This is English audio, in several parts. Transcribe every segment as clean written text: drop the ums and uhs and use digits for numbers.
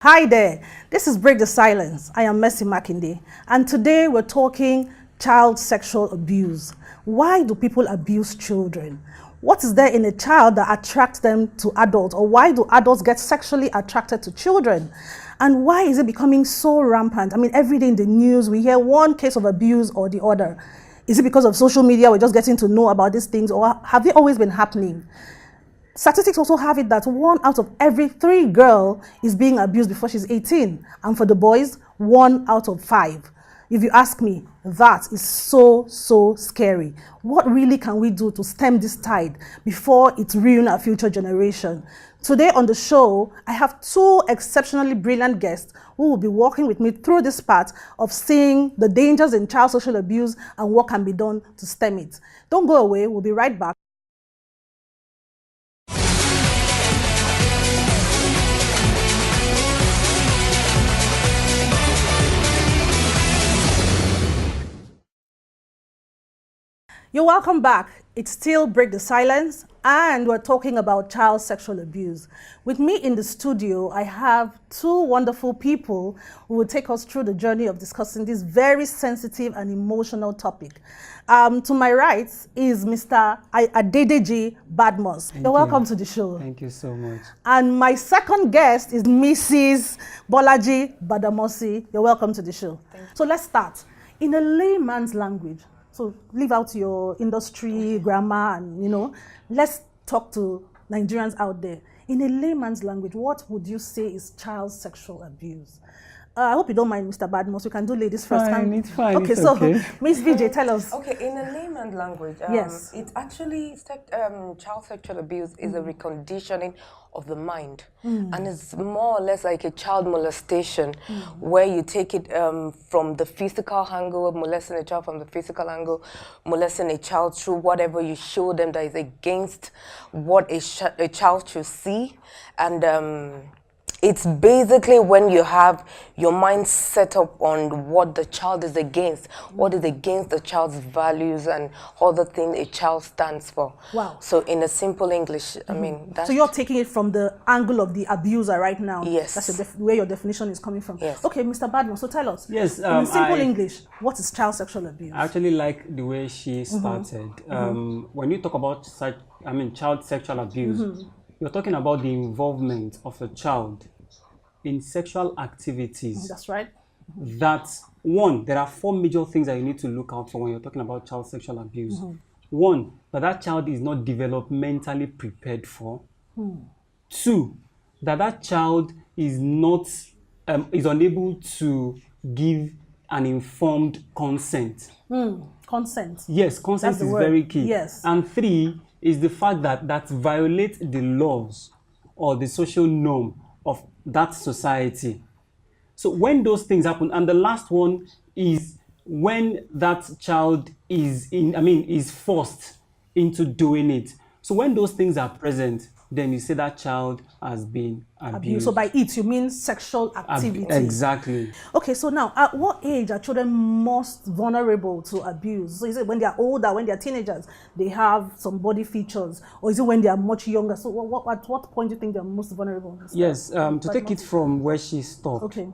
Hi there, this is Break the Silence. I am Mercy Makinde, and today we're talking child sexual abuse. Why do people abuse children? What is there in a child that attracts them to adults, or why do adults get sexually attracted to children? And why is it becoming so rampant? I mean, every day in the news we hear one case of abuse or the other. Is it because of social media we're just getting to know about these things, or have they always been happening? Statistics also have it that 1 out of every 3 girls is being abused before she's 18. And for the boys, 1 out of 5. If you ask me, that is so scary. What really can we do to stem this tide before it ruins our future generation? Today on the show, I have 2 exceptionally brilliant guests who will be walking with me through this path of seeing the dangers in child sexual abuse and what can be done to stem it. Don't go away, we'll be right back. You're welcome back. It's still Break the Silence, and we're talking about child sexual abuse. With me in the studio, I have 2 wonderful people who will take us through the journey of discussing this very sensitive and emotional topic. To my right is Mr. Adedeji Badmus. You're welcome to the show. Thank you so much. And my second guest is Mrs. Bolaji Badamosi. You're welcome to the show. So let's start. In a layman's language, so leave out your industry, grammar, and let's talk to Nigerians out there. In a layman's language, what would you say is child sexual abuse? I hope you don't mind, Mr. Badmus. We can do ladies first. It's fine. Okay, it's so okay. Miss VJ, tell us. Okay, in a layman's language, yes, it's actually child sexual abuse is a reconditioning of the mind, and it's more or less like a child molestation, where you take it from the physical angle, molesting a child from the physical angle, molesting a child through whatever you show them that is against what a child should see, and it's basically when you have your mind set up on what the child is against, what is against the child's values and all the things a child stands for. Wow. So in a simple English, I mean, that's... So you're taking it from the angle of the abuser right now? Yes. That's where your definition is coming from? Yes. Okay, Mr. Badmus, so tell us. Yes. In simple English, what is child sexual abuse? I actually like the way she started. When you talk about child sexual abuse, you're talking about the involvement of a child in sexual activities. That's right. That, one, there are 4 major things that you need to look out for when you're talking about child sexual abuse. One, that child is not developmentally prepared for. 2, that child is not is unable to give an informed consent. Consent. Yes, consent is very key. Yes. And 3 is the fact that violates the laws or the social norm of that society. So when those things happen, and the last one is when that child is forced into doing it. So when those things are present, then you say that child has been abused. So by it, you mean sexual activity. Exactly. Okay, so now, at what age are children most vulnerable to abuse? So is it when they are older, when they are teenagers, they have some body features? Or is it when they are much younger? So at what point do you think they're most vulnerable? Yes, to take it from where she stopped. Okay.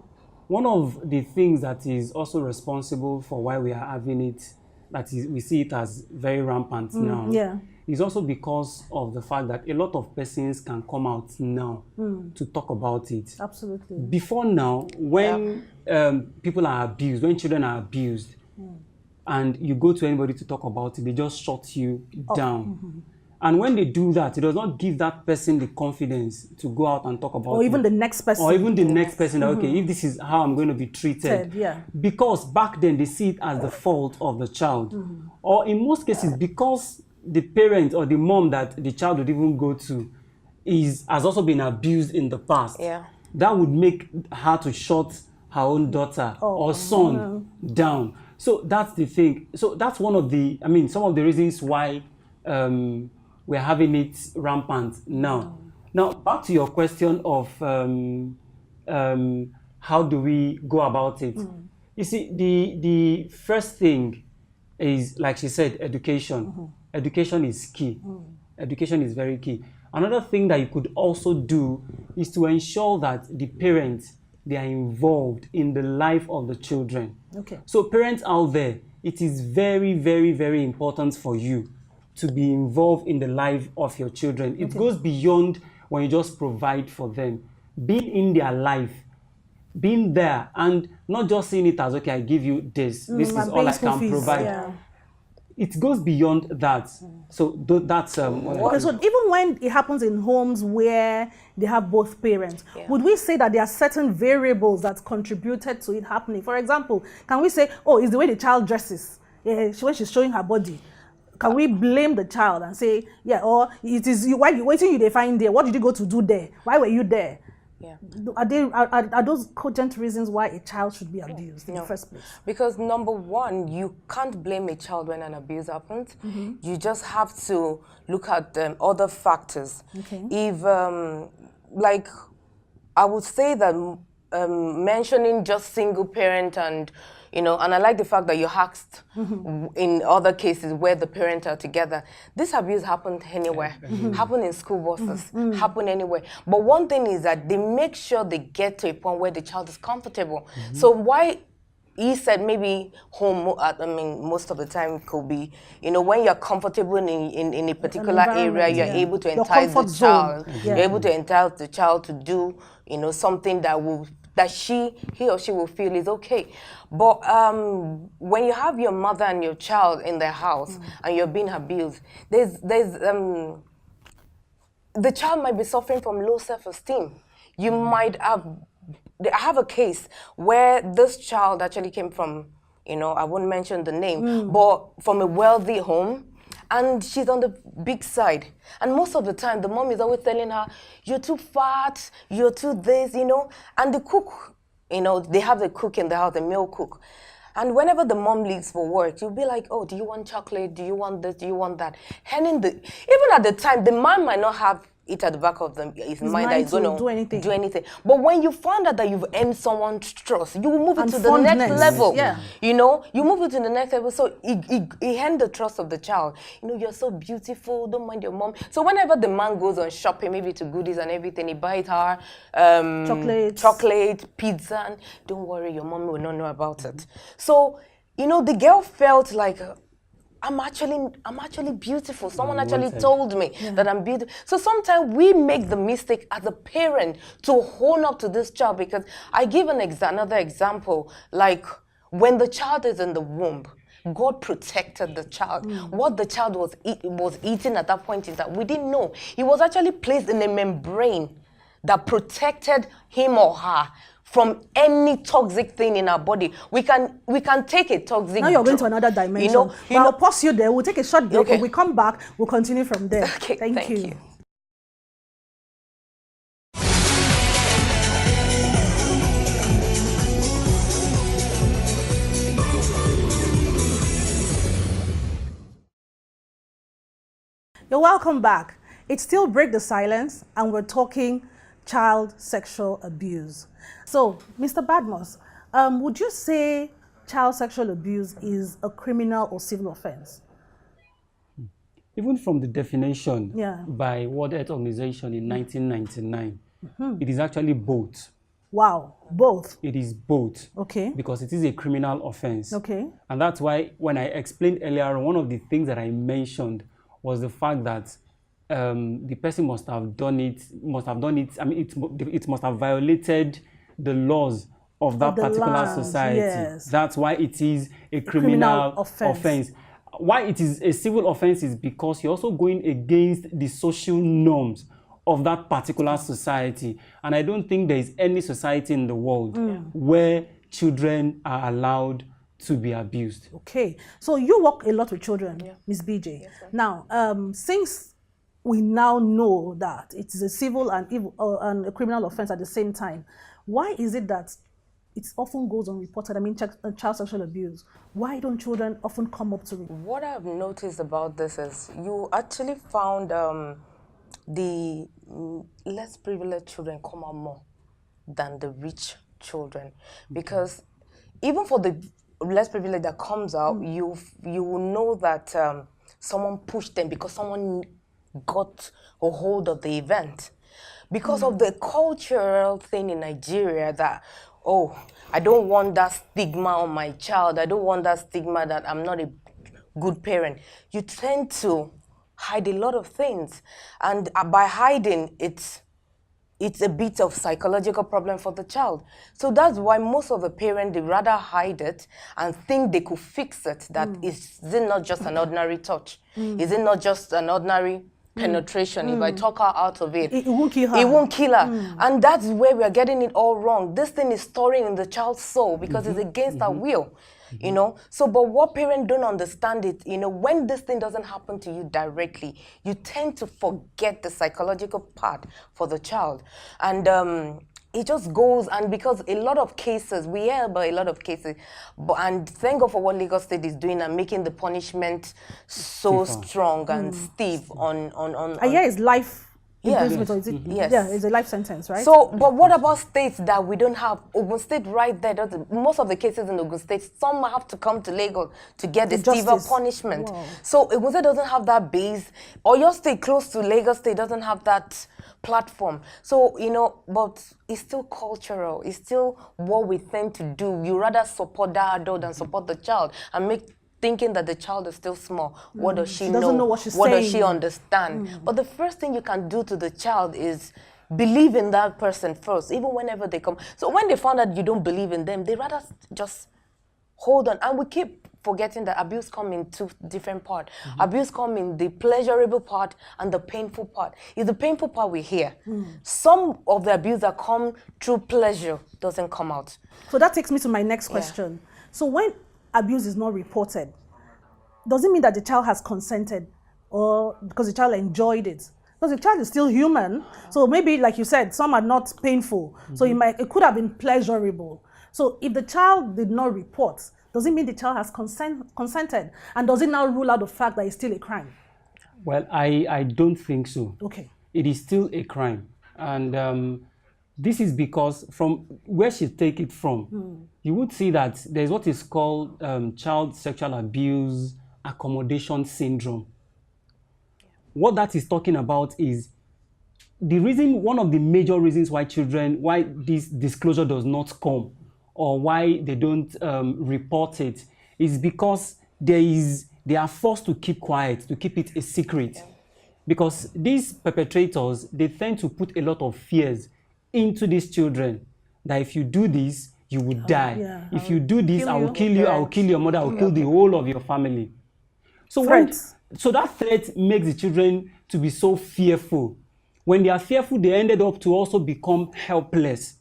One of the things that is also responsible for why we are having it, that is, we see it as very rampant now. Yeah. Is also because of the fact that a lot of persons can come out now to talk about it. Absolutely. Before now, when people are abused, when children are abused, and you go to anybody to talk about it, they just shut you down. And when they do that, it does not give that person the confidence to go out and talk about it. Or even the next person. Or even the next person, that, okay, if this is how I'm going to be treated. Yeah. Because back then, they see it as the fault of the child. Or in most cases, because the parent or the mom that the child would even go to has also been abused in the past. Yeah. That would make her to shut her own daughter or son down. So that's the thing. So that's one of the, some of the reasons why we're having it rampant now. Now, back to your question of how do we go about it? You see, the first thing is, like she said, education. Education is key. Education is very key. Another thing that you could also do is to ensure that the parents, they are involved in the life of the children. Okay. So parents out there, it is very, very, very important for you to be involved in the life of your children. It goes beyond when you just provide for them. Being in their life, being there, and not just seeing it as, okay, I give you this. This is all I can provide. Yeah. It goes beyond that. So that's Okay, so even when it happens in homes where they have both parents, would we say that there are certain variables that contributed to it happening? For example, can we say, oh, it's the way the child dresses when she's showing her body? Can we blame the child and say, yeah, or it is you, why you waiting you they find there? What did you go to do there? Why were you there? Yeah. Are those cogent reasons why a child should be abused in the first place? Because number one, you can't blame a child when an abuse happens. You just have to look at other factors. Okay. If, like, I would say that mentioning just single parent and, and I like the fact that you asked in other cases where the parents are together. This abuse happened anywhere, happen in school buses, happen anywhere. But one thing is that they make sure they get to a point where the child is comfortable. So why he said maybe home, most of the time could be, when you're comfortable in a particular area, you're able to entice the child. You're able to entice the child to do, something that he or she will feel is okay. But when you have your mother and your child in the house and you're being abused, the child might be suffering from low self-esteem. You might have, I have a case where this child actually came from, I won't mention the name, but from a wealthy home. And she's on the big side. And most of the time, the mom is always telling her, you're too fat, you're too this, And the cook, they have the cook in the house, the male cook. And whenever the mom leaves for work, you'll be like, oh, do you want chocolate? Do you want this? Do you want that? And even at the time, the man might not have it at the back of his mind that he's going to do anything. But when you find out that you've earned someone's trust, you will move it to the next level. Yeah. You move it to the next level. So he earned the trust of the child. You're so beautiful, don't mind your mom. So whenever the man goes on shopping, maybe to goodies and everything, he buys her chocolate, pizza, and don't worry, your mom will not know about it. So, the girl felt like, I'm actually beautiful. Someone actually told me that I'm beautiful. So sometimes we make the mistake as a parent to hold up to this child, because I give another example, like when the child is in the womb, God protected the child. What the child was eating at that point is that we didn't know. He was actually placed in a membrane that protected him or her from any toxic thing in our body. We can take a toxic. Now you're going to another dimension. I'll pause you there. We'll take a short break. When we come back, we'll continue from there. Okay, thank you. You're welcome back. It's still Break the Silence, and we're talking child sexual abuse. So, Mr. Badmus, would you say child sexual abuse is a criminal or civil offense? Even from the definition by World Health Organization in 1999, it is actually both. Wow, both? It is both. Okay. Because it is a criminal offense. Okay. And that's why when I explained earlier, one of the things that I mentioned was the fact that the person must have done it, it must have violated the laws of that particular society. Yes. That's why it is a criminal offense. Why it is a civil offense is because you're also going against the social norms of that particular society. And I don't think there is any society in the world where children are allowed to be abused. Okay. So you work a lot with children, Ms. BJ. Yes, now, since we now know that it is a civil and a criminal offense at the same time, why is it that it often goes unreported? I mean, child sexual abuse. Why don't children often come up to it? What I've noticed about this is you actually found the less privileged children come out more than the rich children, because even for the less privileged that comes out, you will know that someone pushed them because someone got a hold of the event. Because of the cultural thing in Nigeria that, oh, I don't want that stigma on my child. I don't want that stigma that I'm not a good parent. You tend to hide a lot of things. And by hiding, it's a bit of psychological problem for the child. So that's why most of the parents, they rather hide it and think they could fix it. That is it not just an ordinary touch? Is it not just an ordinary penetration? If I talk her out of it, It won't kill her. It won't kill her. And that's where we are getting it all wrong. This thing is storing in the child's soul because it's against her will. You know, so but what parents don't understand it, you know, when this thing doesn't happen to you directly, you tend to forget the psychological part for the child. And it just goes, and because a lot of cases, we hear about a lot of cases, and thank God for what Lagos State is doing and making the punishment so strong and stiff on I hear it's life. Yes. Yes. Yeah, it's a life sentence, right? So, but what about states that we don't have? Ogun State right there, most of the cases in Ogun State, some have to come to Lagos to get the stiffer punishment. Wow. So Ogun State doesn't have that base, or your state close to Lagos State doesn't have that platform. So, you know, but it's still cultural. It's still what we tend to do. You rather support that adult than support the child and thinking that the child is still small. What does she know? Doesn't know what she's What saying. does she understand? But the first thing you can do to the child is believe in that person first, even whenever they come. So when they found out you don't believe in them, they rather just hold on. And we keep forgetting that abuse comes in two different parts. Abuse comes in the pleasurable part and the painful part. It's the painful part we hear. Some of the abuse that come through pleasure doesn't come out. So that takes me to my next question. So when abuse is not reported, does it mean that the child has consented, or because the child enjoyed it? Because the child is still human, so maybe, like you said, some are not painful, so it could have been pleasurable. So if the child did not report, does it mean the child has consented, and does it now rule out the fact that it's still a crime? Well, I don't think so. Okay. It is still a crime, and this is because from where she take it from, you would see that there's what is called child sexual abuse accommodation syndrome. What that is talking about is one of the major reasons why this disclosure does not come, or why they don't report it, is because they are forced to keep quiet, to keep it a secret. Because these perpetrators, they tend to put a lot of fears into these children, that if you do this, you will die. Yeah. If you do this, I will kill you, I will kill your mother, I will kill the whole of your family. So that threat makes the children to be so fearful. When they are fearful, they ended up to also become helpless.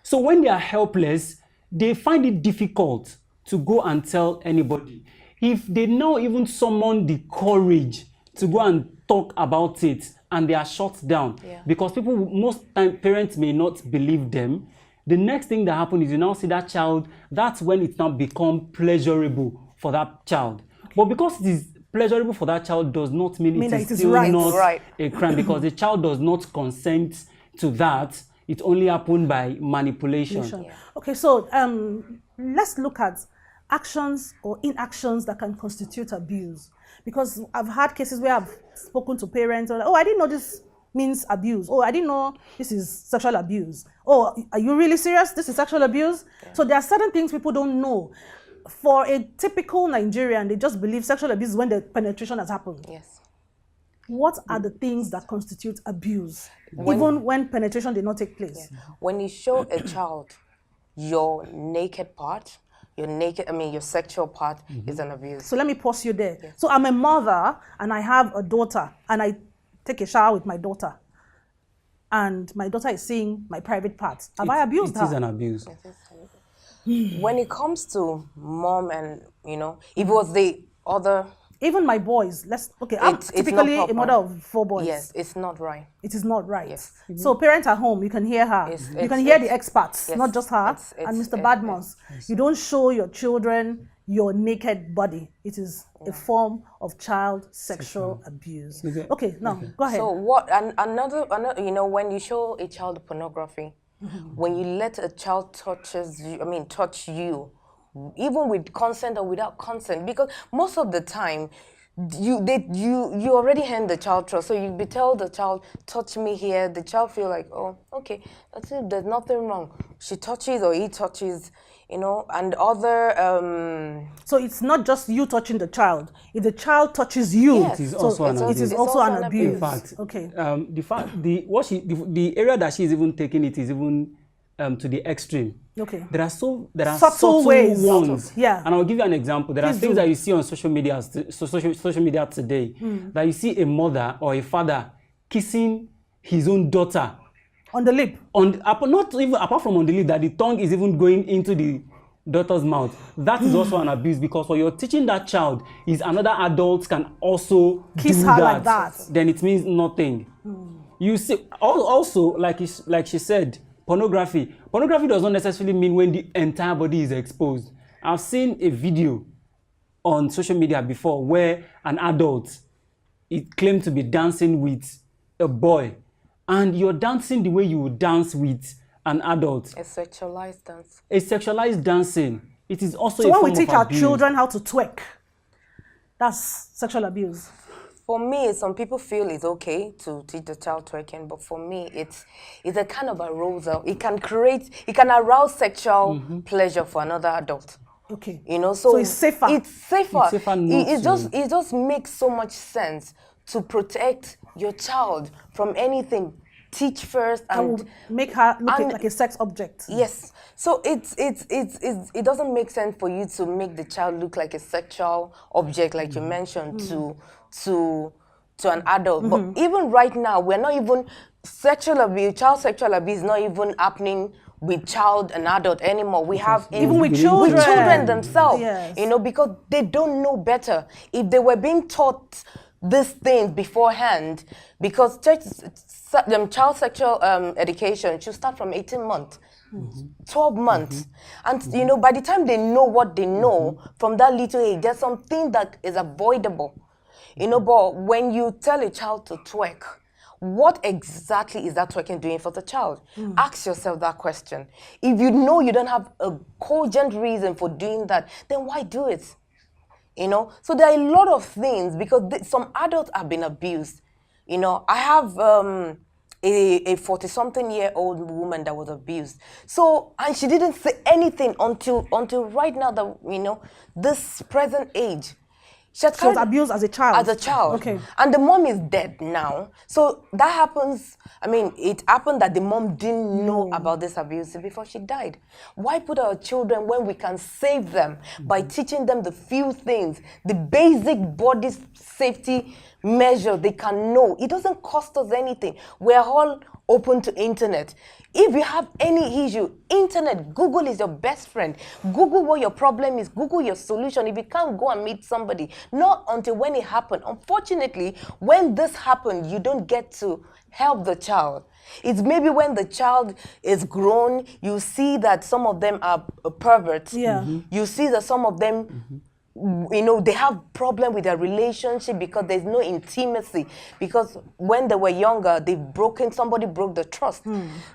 So when they are helpless, they find it difficult to go and tell anybody. If they now even summon the courage to go and talk about it, and they are shut down, because most time parents may not believe them, the next thing that happens is you now see that child, that's when it now become pleasurable for that child. But because it is pleasurable for that child does not mean it is still not a crime, because the child does not consent to that. It only happened by manipulation. Okay, so let's look at actions or inactions that can constitute abuse. Because I've had cases where I've spoken to parents, like, oh, I didn't know this means abuse. Oh, I didn't know this is sexual abuse. Oh, are you really serious? This is sexual abuse? So there are certain things people don't know. For a typical Nigerian, they just believe sexual abuse is when the penetration has happened. Yes. What are the things that constitute abuse, even when penetration did not take place? When you show a child your naked part, your sexual part is an abuse. So let me pause you there. Yes. So I'm a mother and I have a daughter, and I take a shower with my daughter, and my daughter is seeing my private parts. Have I abused her? It is an abuse. When it comes to mom and, if it was the other... Even my boys, I'm typically a mother of 4 boys. Yes, it's not right. It is not right. Yes. So parents at home, you can hear her. You can hear the experts, not just her, and Mr. Badmos. You don't show your children your naked body. It is a form of child sexual abuse. Okay, now go ahead. So what, another, when you show a child pornography, when you let a child touch you, even with consent or without consent, because most of the time, you already hand the child trust, so you tell the child, touch me here. The child feel like, oh, okay, that's it. There's nothing wrong. She touches or he touches, and other. So it's not just you touching the child. If the child touches you, Yes. It is so also an it abuse. is It's also also an an abuse. In fact, Okay. the area that she's even taking it is even to the extreme. Okay. There are Subtle ways. ones. Yeah. And I'll give you an example. There are Please things do. that you see on social media, social media today, that you see a mother or a father kissing his own daughter On the lip. not even apart from on the lip, that the tongue is even going into the daughter's mouth. That is also an abuse, because when you're teaching that child is another adult can also Kiss do her that, like that. then it means nothing. You see, also like she said, pornography does not necessarily mean when the entire body is exposed. I've seen a video on social media before where an adult, it claimed to be dancing with a boy, and you're dancing the way you would dance with an adult. A sexualized dance. A sexualized dancing, it is also So a when form we teach of our abuse. children how to twerk, that's sexual abuse. For me, some people feel it's okay to teach the child twerking, but for me, it's a kind of arousal. It can arouse sexual pleasure for another adult. Okay. So it's safer. It's safer. It's safer not It just makes so much sense to protect your child from anything. Teach first That and will make her look and- like a sex object. yes. So it doesn't make sense for you to make the child look like a sexual object, like you mentioned, to an adult. But even right now, we're not even child sexual abuse is not even happening with child and adult anymore. We have Even with with children. children themselves, Yes. because they don't know better. If they were being taught these things beforehand, because child sexual education should start from 18 months. 12 months. And by the time they know what they know from that little age, there's something that is avoidable. But when you tell a child to twerk, what exactly is that twerking doing for the child? Ask yourself that question. If you know you don't have a cogent reason for doing that, then why do it? So there are a lot of things, because some adults have been abused. I have a 40-something-year-old woman that was abused. So, and she didn't say anything until right now that, this present age. She was abused as a child? As a child. Okay. And the mom is dead now. So that happens, it happened that the mom didn't know about this abuse before she died. Why put our children when we can save them by teaching them the few things, the basic body safety measure they can know? It doesn't cost us anything. We're all open to internet. If you have any issue, internet, Google is your best friend. Google what your problem is. Google your solution. If you can't go and meet somebody, not until when it happened. Unfortunately, when this happened, you don't get to help the child. It's maybe when the child is grown, you see that some of them are perverts. Yeah. You see that some of them they have problem with their relationship because there's no intimacy, because when they were younger, somebody broke the trust.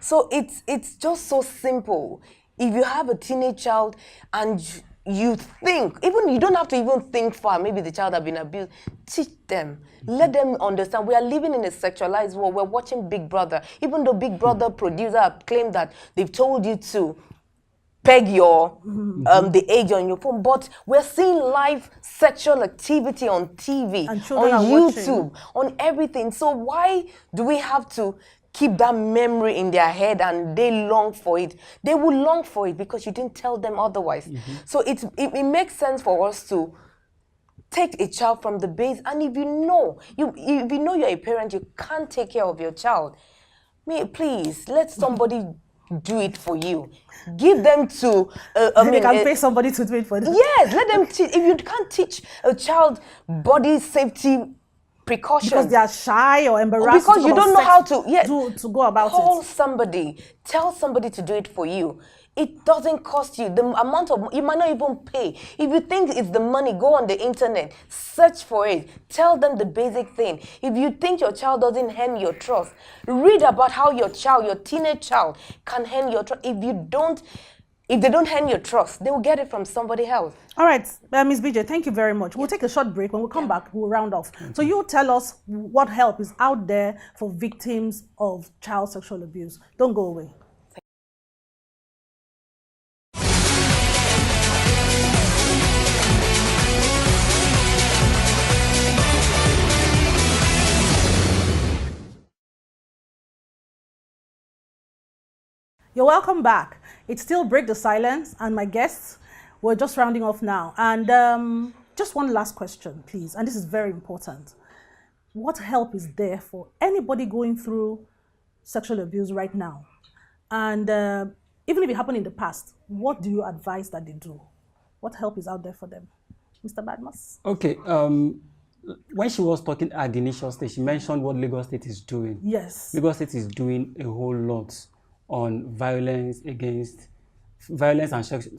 So it's just so simple. If you have a teenage child and you think, even you don't have to even think far, maybe the child has been abused, teach them, let them understand. We are living in a sexualized world. We're watching Big Brother. Even though Big Brother producer have claimed that they've told you to peg your the age on your phone, but we're seeing live sexual activity on TV, And children on are YouTube, watching. on everything. So why do we have to keep that memory in their head and they long for it? They will long for it because you didn't tell them otherwise. So it makes sense for us to take a child from the base. And if you know you're a parent, you can't take care of your child, please let somebody do it for you. Give them to They can pay somebody to do it for them. yes, let them teach. If you can't teach a child body safety precautions Because they are shy or embarrassed. because you don't know how to to go about call it. somebody, tell somebody to do it for you. It doesn't cost you the amount of, you might not even pay. If you think it's the money, go on the internet, search for it, tell them the basic thing. If you think your child doesn't earn your trust, read about how your teenage child can earn your trust. If you don't If they don't earn your trust, they will get it from somebody else. All right, Ms. BJ, thank you very much. We'll take a short break. When we come back, we'll round off. So you tell us what help is out there for victims of child sexual abuse. Don't go away. You're welcome back. It's still Break the Silence, and my guests, we're just rounding off now. And just one last question, please, and this is very important. What help is there for anybody going through sexual abuse right now? And even if it happened in the past, what do you advise that they do? What help is out there for them? Mr. Badmus? Okay. When she was talking at the initial stage, she mentioned what Lagos State is doing. Yes. Lagos State is doing a whole lot on violence and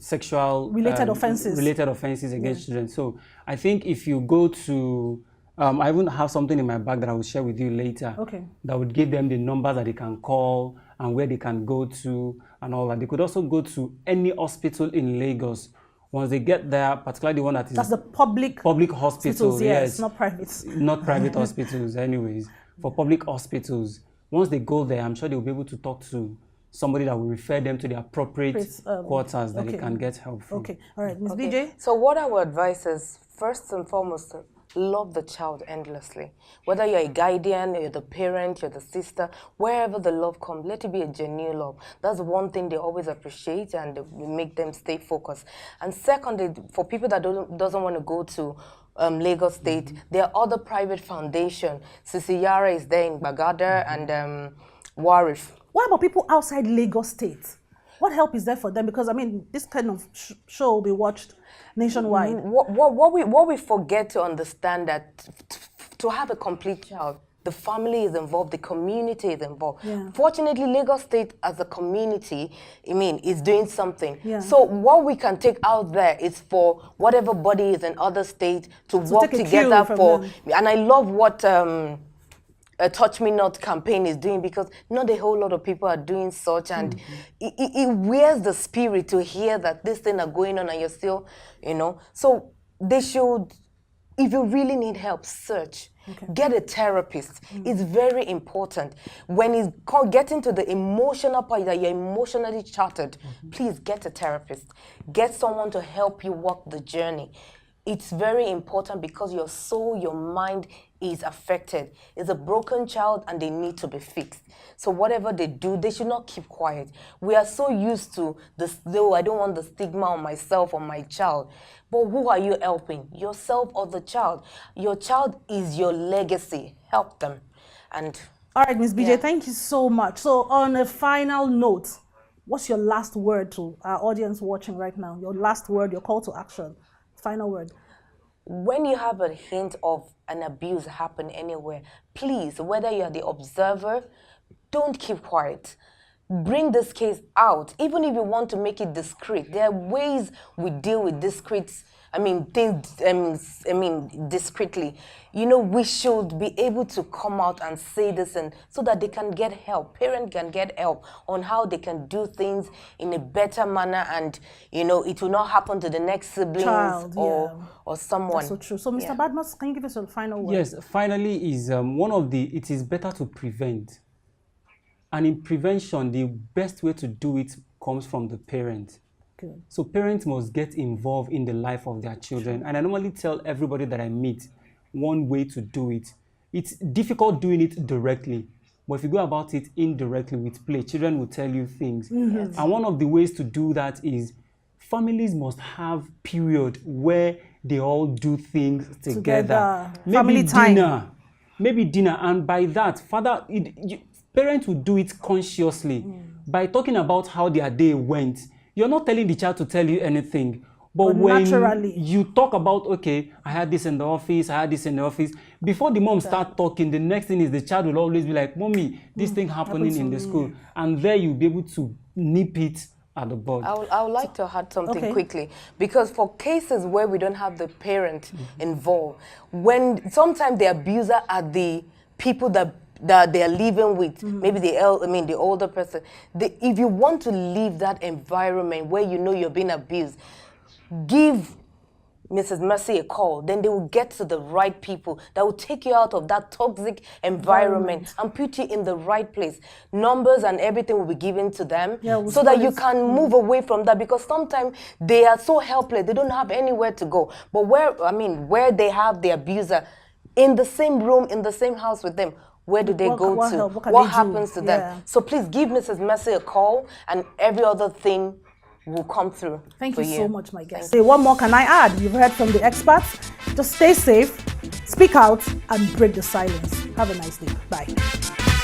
sexual related offenses against children. So I think if you go to, I even have something in my bag that I will share with you later. Okay. That would give them the numbers that they can call and where they can go to and all that. They could also go to any hospital in Lagos. Once they get there, particularly the one that is... That's the public hospitals, yes, not private. Not private hospitals anyways. For public hospitals, once they go there, I'm sure they'll be able to talk to somebody that will refer them to the appropriate quarters that they can get help from. Okay, all right, Ms. BJ? So what I would advise is, first and foremost, love the child endlessly. Whether you're a guardian, you're the parent, you're the sister, wherever the love comes, let it be a genuine love. That's one thing they always appreciate, and we make them stay focused. And secondly, for people that doesn't want to go to Lagos State, there are other private foundations. Sisi Yara is there in Bagada and Warif. What about people outside Lagos State? What help is there for them? Because, I mean, this kind of show will be watched nationwide. What we forget to understand that to have a complete child, the family is involved, the community is involved. Yeah. Fortunately, Lagos State as a community, is doing something. Yeah. So what we can take out there is for whatever body is in other states to work together for. Them. And I love what... a Touch Me Not campaign is doing, because not a whole lot of people are doing such, and it wears the spirit to hear that this thing are going on and you're still, So they should, if you really need help, search. Okay. Get a therapist. It's very important. When it's getting to the emotional part that you're emotionally shattered, please get a therapist. Get someone to help you walk the journey. It's very important because your soul, your mind is affected. It's a broken child and they need to be fixed. So whatever they do, they should not keep quiet. We are so used to this, though I don't want the stigma on myself or my child. But who are you helping? Yourself or the child? Your child is your legacy. Help them. And all right, Ms. BJ, thank you so much. So on a final note, what's your last word to our audience watching right now? Your last word, your call to action. Final word. When you have a hint of an abuse happen anywhere, please, whether you're the observer, don't keep quiet. Bring this case out. Even if you want to make it discreet, there are ways we deal with discreetly. We should be able to come out and say this, and so that they can get help. Parents can get help on how they can do things in a better manner, and it will not happen to the next siblings or someone. That's so true. So, Mr. Badmus, can you give us a final word? Yes, finally is it is better to prevent. And in prevention, the best way to do it comes from the parent. Good. So parents must get involved in the life of their children. And I normally tell everybody that I meet one way to do it. It's difficult doing it directly, but if you go about it indirectly with play, children will tell you things. Mm-hmm. And one of the ways to do that is families must have period where they all do things together. Family time. Maybe dinner. And by that, parents will do it consciously by talking about how their day went. You're not telling the child to tell you anything, but when naturally you talk about, okay, I had this in the office, before the mom start talking, the next thing is the child will always be like, Mommy, this thing happening in the school. And there you'll be able to nip it at the bud. I would like to add something quickly, because for cases where we don't have the parent involved, when sometimes the abuser are the people that that they're living with, maybe the older person. If you want to leave that environment where you know you're being abused, give Mrs. Mercy a call. Then they will get to the right people that will take you out of that toxic environment and put you in the right place. Numbers and everything will be given to them so that you can move away from that, because sometimes they are so helpless, they don't have anywhere to go. But where they have the abuser in the same room, in the same house with them, where do they go to? What happens to them? So please give Mrs. Mercy a call, and every other thing will come through. Thank you so much, my guest. Say, what more can I add? You've heard from the experts. Just stay safe, speak out, and break the silence. Have a nice day. Bye.